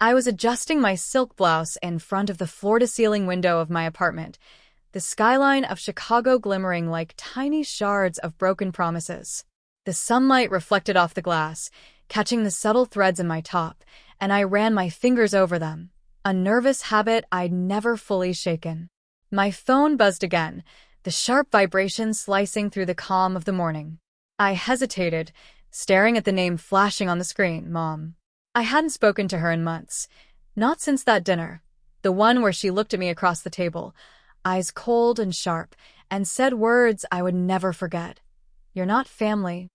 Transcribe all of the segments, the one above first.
I was adjusting my silk blouse in front of the floor-to-ceiling window of my apartment, the skyline of Chicago glimmering like tiny shards of broken promises. The sunlight reflected off the glass, catching the subtle threads in my top, and I ran my fingers over them, a nervous habit I'd never fully shaken. My phone buzzed again, the sharp vibration slicing through the calm of the morning. I hesitated, staring at the name flashing on the screen, Mom. I hadn't spoken to her in months. Not since that dinner, the one where she looked at me across the table, eyes cold and sharp, and said words I would never forget. "You're not family."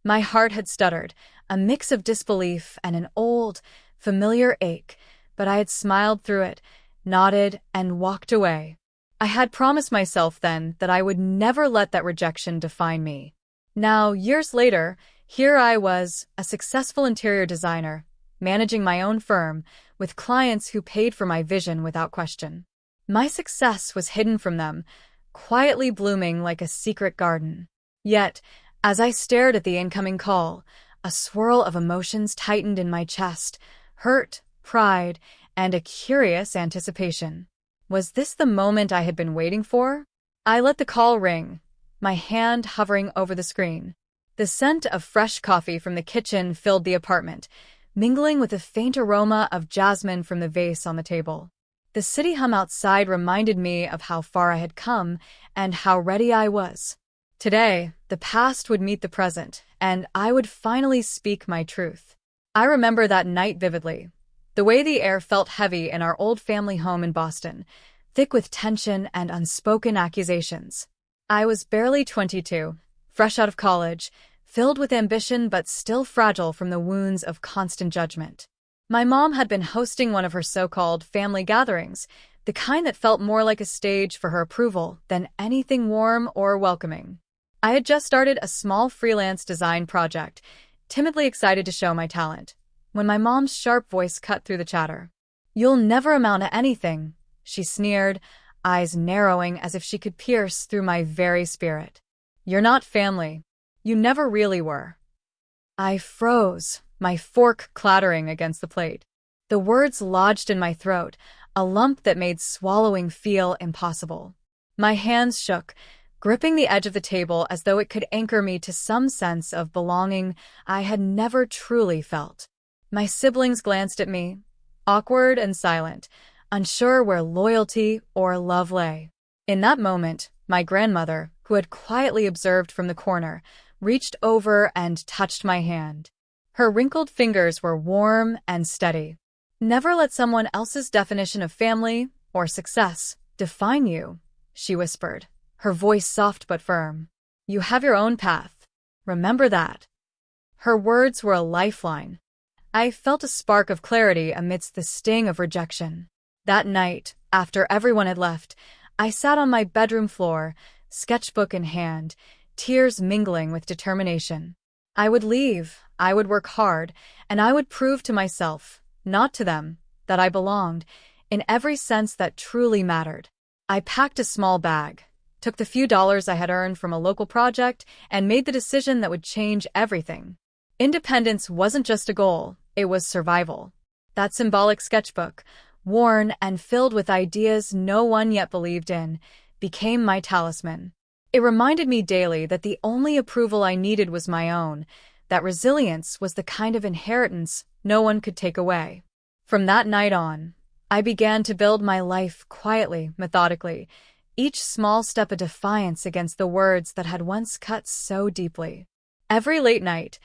My heart had stuttered, a mix of disbelief and an old, familiar ache, but I had smiled through it, nodded, and walked away. I had promised myself then that I would never let that rejection define me. Now, years later, here I was, a successful interior designer, managing my own firm, with clients who paid for my vision without question. My success was hidden from them, quietly blooming like a secret garden. Yet, as I stared at the incoming call, a swirl of emotions tightened in my chest, hurt, pride, and a curious anticipation. Was this the moment I had been waiting for? I let the call ring, my hand hovering over the screen. The scent of fresh coffee from the kitchen filled the apartment, mingling with a faint aroma of jasmine from the vase on the table. The city hum outside reminded me of how far I had come and how ready I was. Today, the past would meet the present, and I would finally speak my truth. I remember that night vividly. The way the air felt heavy in our old family home in Boston, thick with tension and unspoken accusations. I was barely 22, fresh out of college, filled with ambition but still fragile from the wounds of constant judgment. My mom had been hosting one of her so-called family gatherings, the kind that felt more like a stage for her approval than anything warm or welcoming. I had just started a small freelance design project, timidly excited to show my talent, when my mom's sharp voice cut through the chatter. "You'll never amount to anything," she sneered, eyes narrowing as if she could pierce through my very spirit. "You're not family. You never really were." I froze, my fork clattering against the plate. The words lodged in my throat, a lump that made swallowing feel impossible. My hands shook, gripping the edge of the table as though it could anchor me to some sense of belonging I had never truly felt. My siblings glanced at me, awkward and silent, unsure where loyalty or love lay. In that moment, my grandmother, who had quietly observed from the corner, reached over and touched my hand. Her wrinkled fingers were warm and steady. "Never let someone else's definition of family or success define you," she whispered, her voice soft but firm. "You have your own path. Remember that." Her words were a lifeline. I felt a spark of clarity amidst the sting of rejection. That night, after everyone had left, I sat on my bedroom floor, sketchbook in hand, tears mingling with determination. I would leave, I would work hard, and I would prove to myself, not to them, that I belonged, in every sense that truly mattered. I packed a small bag, took the few dollars I had earned from a local project, and made the decision that would change everything. Independence wasn't just a goal, it was survival. That symbolic sketchbook, worn and filled with ideas no one yet believed in, became my talisman. It reminded me daily that the only approval I needed was my own, that resilience was the kind of inheritance no one could take away. From that night on, I began to build my life quietly, methodically, each small step a defiance against the words that had once cut so deeply. Every late night,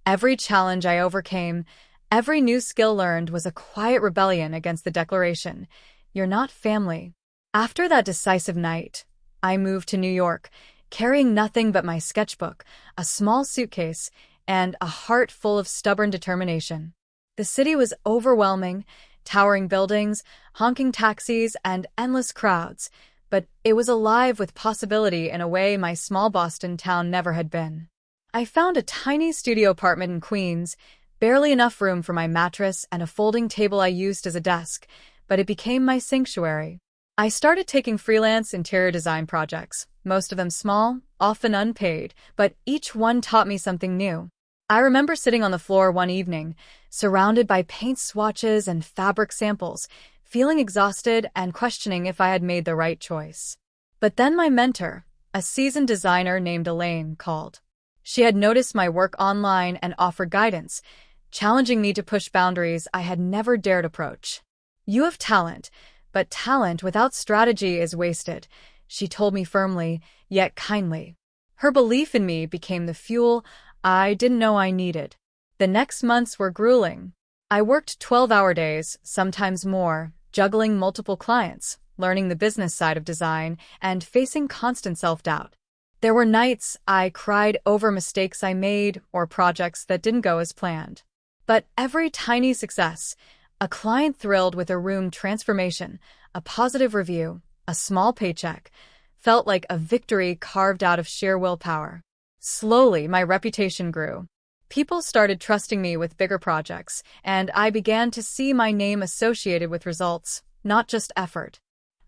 every challenge I overcame, every new skill learned was a quiet rebellion against the declaration, "You're not family." After that decisive night, I moved to New York, carrying nothing but my sketchbook, a small suitcase, and a heart full of stubborn determination. The city was overwhelming, towering buildings, honking taxis, and endless crowds, but it was alive with possibility in a way my small Boston town never had been. I found a tiny studio apartment in Queens, barely enough room for my mattress and a folding table I used as a desk, but it became my sanctuary. I started taking freelance interior design projects, most of them small, often unpaid, but each one taught me something new. I remember sitting on the floor one evening, surrounded by paint swatches and fabric samples, feeling exhausted and questioning if I had made the right choice. But then my mentor, a seasoned designer named Elaine, called. She had noticed my work online and offered guidance, challenging me to push boundaries I had never dared approach. "You have talent, but talent without strategy is wasted," she told me firmly, yet kindly. Her belief in me became the fuel I didn't know I needed. The next months were grueling. I worked 12-hour days, sometimes more, juggling multiple clients, learning the business side of design, and facing constant self-doubt. There were nights I cried over mistakes I made or projects that didn't go as planned. But every tiny success, a client thrilled with a room transformation, a positive review, a small paycheck, felt like a victory carved out of sheer willpower. Slowly, my reputation grew. People started trusting me with bigger projects, and I began to see my name associated with results, not just effort.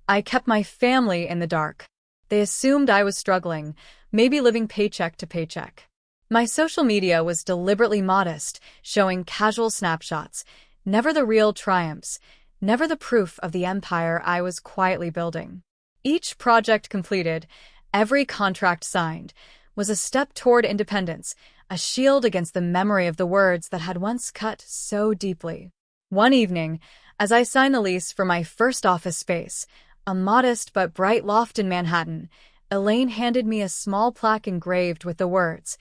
I kept my family in the dark. They assumed I was struggling, maybe living paycheck to paycheck. My social media was deliberately modest, showing casual snapshots, never the real triumphs, never the proof of the empire I was quietly building. Each project completed, every contract signed, was a step toward independence, a shield against the memory of the words that had once cut so deeply. One evening, as I signed the lease for my first office space, a modest but bright loft in Manhattan, Elaine handed me a small plaque engraved with the words,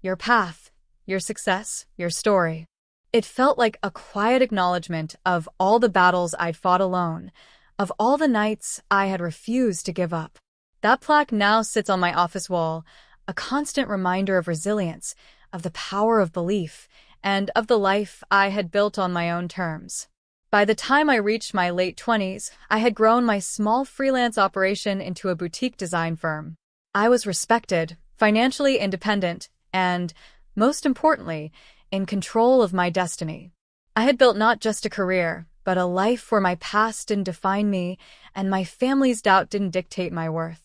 "Your path, your success, your story." It felt like a quiet acknowledgement of all the battles I'd fought alone, of all the nights I had refused to give up. That plaque now sits on my office wall, a constant reminder of resilience, of the power of belief, and of the life I had built on my own terms. By the time I reached my late 20s, I had grown my small freelance operation into a boutique design firm. I was respected, financially independent, and, most importantly, in control of my destiny. I had built not just a career, but a life where my past didn't define me and my family's doubt didn't dictate my worth.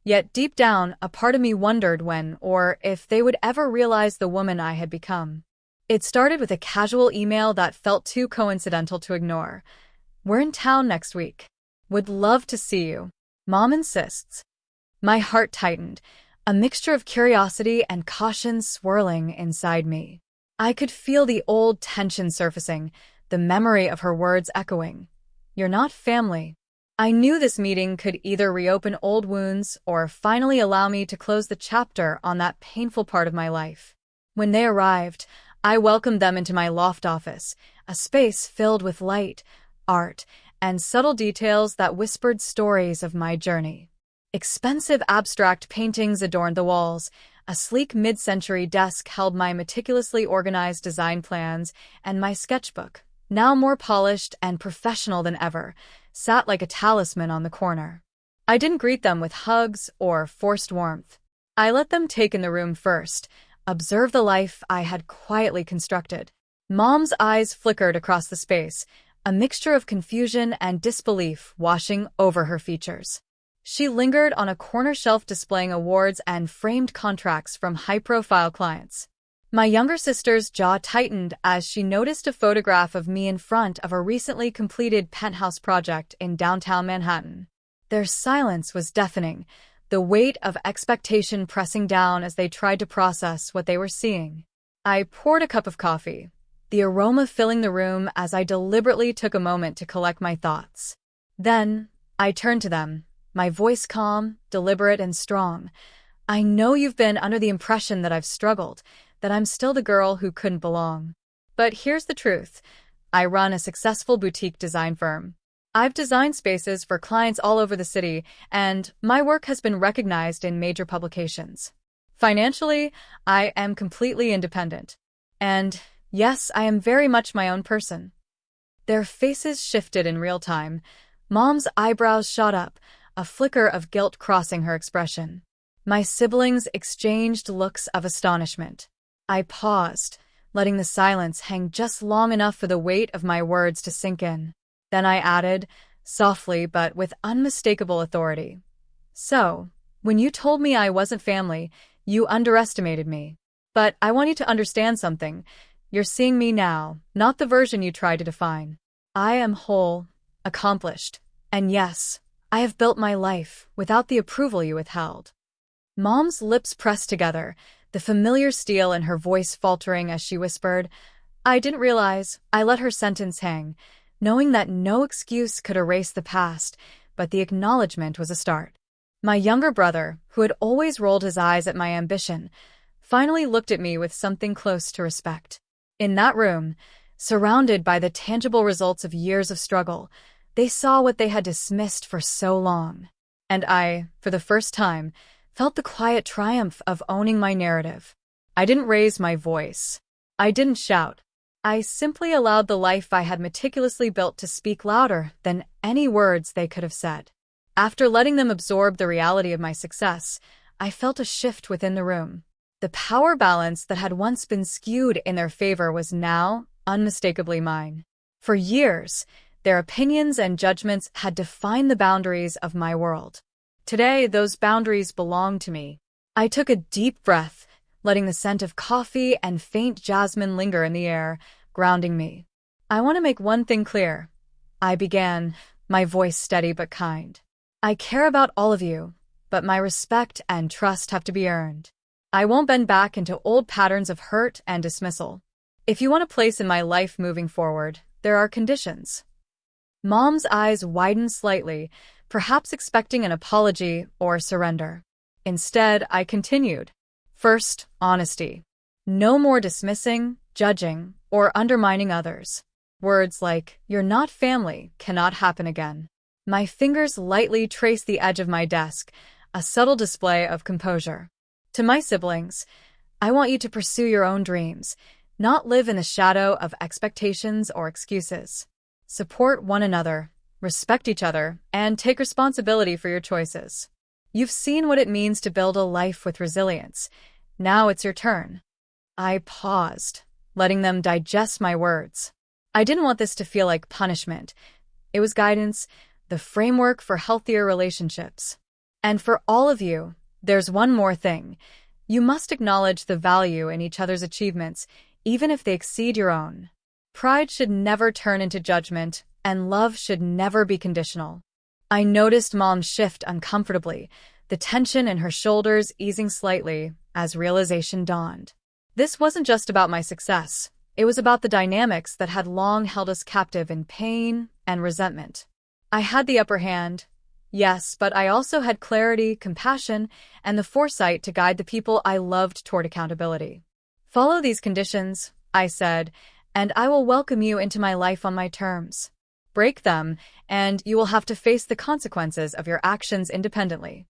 Yet deep down, a part of me wondered when or if they would ever realize the woman I had become. It started with a casual email that felt too coincidental to ignore. "We're in town next week. Would love to see you. Mom insists." My heart tightened, a mixture of curiosity and caution swirling inside me. I could feel the old tension surfacing, the memory of her words echoing. "You're not family." I knew this meeting could either reopen old wounds or finally allow me to close the chapter on that painful part of my life. When they arrived, I welcomed them into my loft office, a space filled with light, art, and subtle details that whispered stories of my journey. Expensive abstract paintings adorned the walls, a sleek mid-century desk held my meticulously organized design plans, and my sketchbook, now more polished and professional than ever, sat like a talisman on the corner. I didn't greet them with hugs or forced warmth. I let them take in the room first, observe the life I had quietly constructed. Mom's eyes flickered across the space, a mixture of confusion and disbelief washing over her features. She lingered on a corner shelf displaying awards and framed contracts from high-profile clients. My younger sister's jaw tightened as she noticed a photograph of me in front of a recently completed penthouse project in downtown Manhattan. Their silence was deafening, the weight of expectation pressing down as they tried to process what they were seeing. I poured a cup of coffee, the aroma filling the room as I deliberately took a moment to collect my thoughts. Then, I turned to them, my voice calm, deliberate, and strong. "I know you've been under the impression that I've struggled, that I'm still the girl who couldn't belong. But here's the truth. I run a successful boutique design firm. I've designed spaces for clients all over the city, and my work has been recognized in major publications. Financially, I am completely independent. And, yes, I am very much my own person." Their faces shifted in real time. Mom's eyebrows shot up, a flicker of guilt crossing her expression. My siblings exchanged looks of astonishment. I paused, letting the silence hang just long enough for the weight of my words to sink in. Then I added, softly but with unmistakable authority, "So, when you told me I wasn't family, you underestimated me. But I want you to understand something. You're seeing me now, not the version you tried to define. I am whole, accomplished, and yes, I have built my life without the approval you withheld." Mom's lips pressed together, the familiar steel in her voice faltering as she whispered, "I didn't realize." I let her sentence hang, knowing that no excuse could erase the past, but the acknowledgement was a start. My younger brother, who had always rolled his eyes at my ambition, finally looked at me with something close to respect. In that room, surrounded by the tangible results of years of struggle, they saw what they had dismissed for so long. And I, for the first time, felt the quiet triumph of owning my narrative. I didn't raise my voice. I didn't shout. I simply allowed the life I had meticulously built to speak louder than any words they could have said. After letting them absorb the reality of my success, I felt a shift within the room. The power balance that had once been skewed in their favor was now unmistakably mine. For years, their opinions and judgments had defined the boundaries of my world. Today, those boundaries belong to me. I took a deep breath, letting the scent of coffee and faint jasmine linger in the air, grounding me. "I want to make one thing clear," I began, my voice steady but kind. "I care about all of you, but my respect and trust have to be earned. I won't bend back into old patterns of hurt and dismissal. If you want a place in my life moving forward, there are conditions." Mom's eyes widened slightly, perhaps expecting an apology or surrender. Instead, I continued. "First, honesty. No more dismissing, judging, or undermining others. Words like, 'you're not family,' cannot happen again." My fingers lightly traced the edge of my desk, a subtle display of composure. "To my siblings, I want you to pursue your own dreams, not live in the shadow of expectations or excuses. Support one another, respect each other, and take responsibility for your choices. You've seen what it means to build a life with resilience. Now it's your turn." I paused, letting them digest my words. I didn't want this to feel like punishment. It was guidance, the framework for healthier relationships. "And for all of you, there's one more thing. You must acknowledge the value in each other's achievements, even if they exceed your own. Pride should never turn into judgment, and love should never be conditional." I noticed Mom shift uncomfortably, the tension in her shoulders easing slightly as realization dawned. This wasn't just about my success. It was about the dynamics that had long held us captive in pain and resentment. I had the upper hand, yes, but I also had clarity, compassion, and the foresight to guide the people I loved toward accountability. "Follow these conditions," I said, "and I will welcome you into my life on my terms. Break them, and you will have to face the consequences of your actions independently."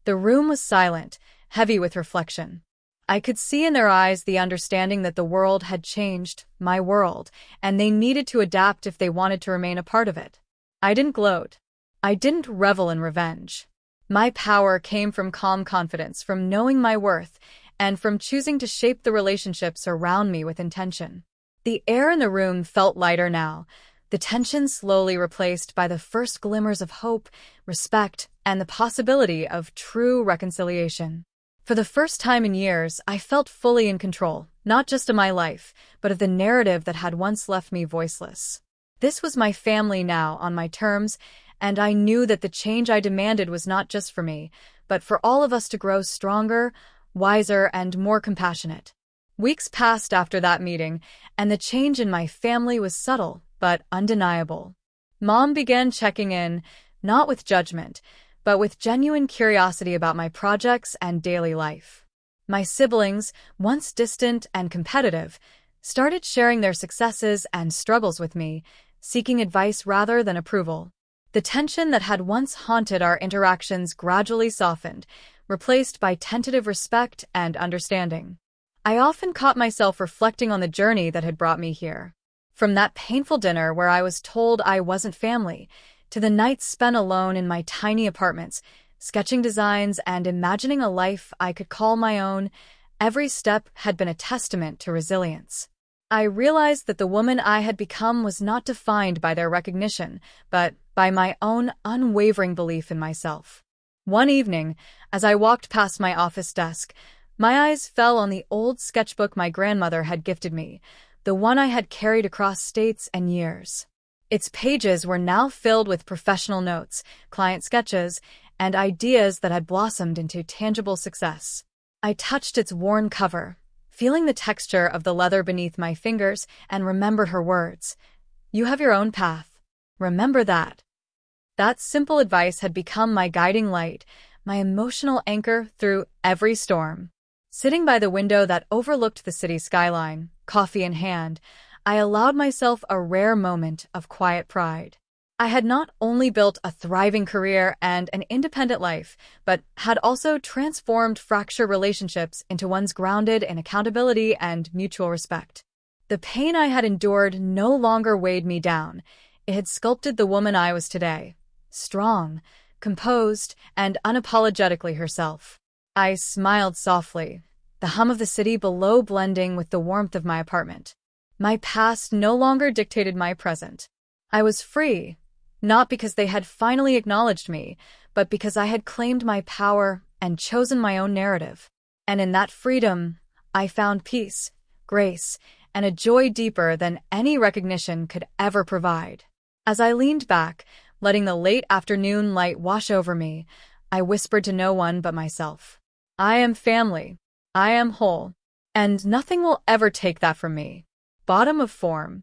The room was silent, heavy with reflection. I could see in their eyes the understanding that the world had changed, my world, and they needed to adapt if they wanted to remain a part of it. I didn't gloat. I didn't revel in revenge. My power came from calm confidence, from knowing my worth, and from choosing to shape the relationships around me with intention. The air in the room felt lighter now, the tension slowly replaced by the first glimmers of hope, respect, and the possibility of true reconciliation. For the first time in years, I felt fully in control, not just of my life, but of the narrative that had once left me voiceless. This was my family now, on my terms, and I knew that the change I demanded was not just for me, but for all of us to grow stronger, wiser, and more compassionate. Weeks passed after that meeting, and the change in my family was subtle, but undeniable. Mom began checking in, not with judgment, but with genuine curiosity about my projects and daily life. My siblings, once distant and competitive, started sharing their successes and struggles with me, seeking advice rather than approval. The tension that had once haunted our interactions gradually softened, replaced by tentative respect and understanding. I often caught myself reflecting on the journey that had brought me here. From that painful dinner where I was told I wasn't family, to the nights spent alone in my tiny apartments, sketching designs and imagining a life I could call my own, every step had been a testament to resilience. I realized that the woman I had become was not defined by their recognition, but by my own unwavering belief in myself. One evening, as I walked past my office desk, my eyes fell on the old sketchbook my grandmother had gifted me, the one I had carried across states and years. Its pages were now filled with professional notes, client sketches, and ideas that had blossomed into tangible success. I touched its worn cover, feeling the texture of the leather beneath my fingers, and remembered her words. "You have your own path. Remember that." That simple advice had become my guiding light, my emotional anchor through every storm. Sitting by the window that overlooked the city skyline, coffee in hand, I allowed myself a rare moment of quiet pride. I had not only built a thriving career and an independent life, but had also transformed fractured relationships into ones grounded in accountability and mutual respect. The pain I had endured no longer weighed me down. It had sculpted the woman I was today, strong, composed, and unapologetically herself. I smiled softly, the hum of the city below blending with the warmth of my apartment. My past no longer dictated my present. I was free, not because they had finally acknowledged me, but because I had claimed my power and chosen my own narrative. And in that freedom, I found peace, grace, and a joy deeper than any recognition could ever provide. As I leaned back, letting the late afternoon light wash over me, I whispered to no one but myself. I am family. I am whole. And nothing will ever take that from me. Bottom of form.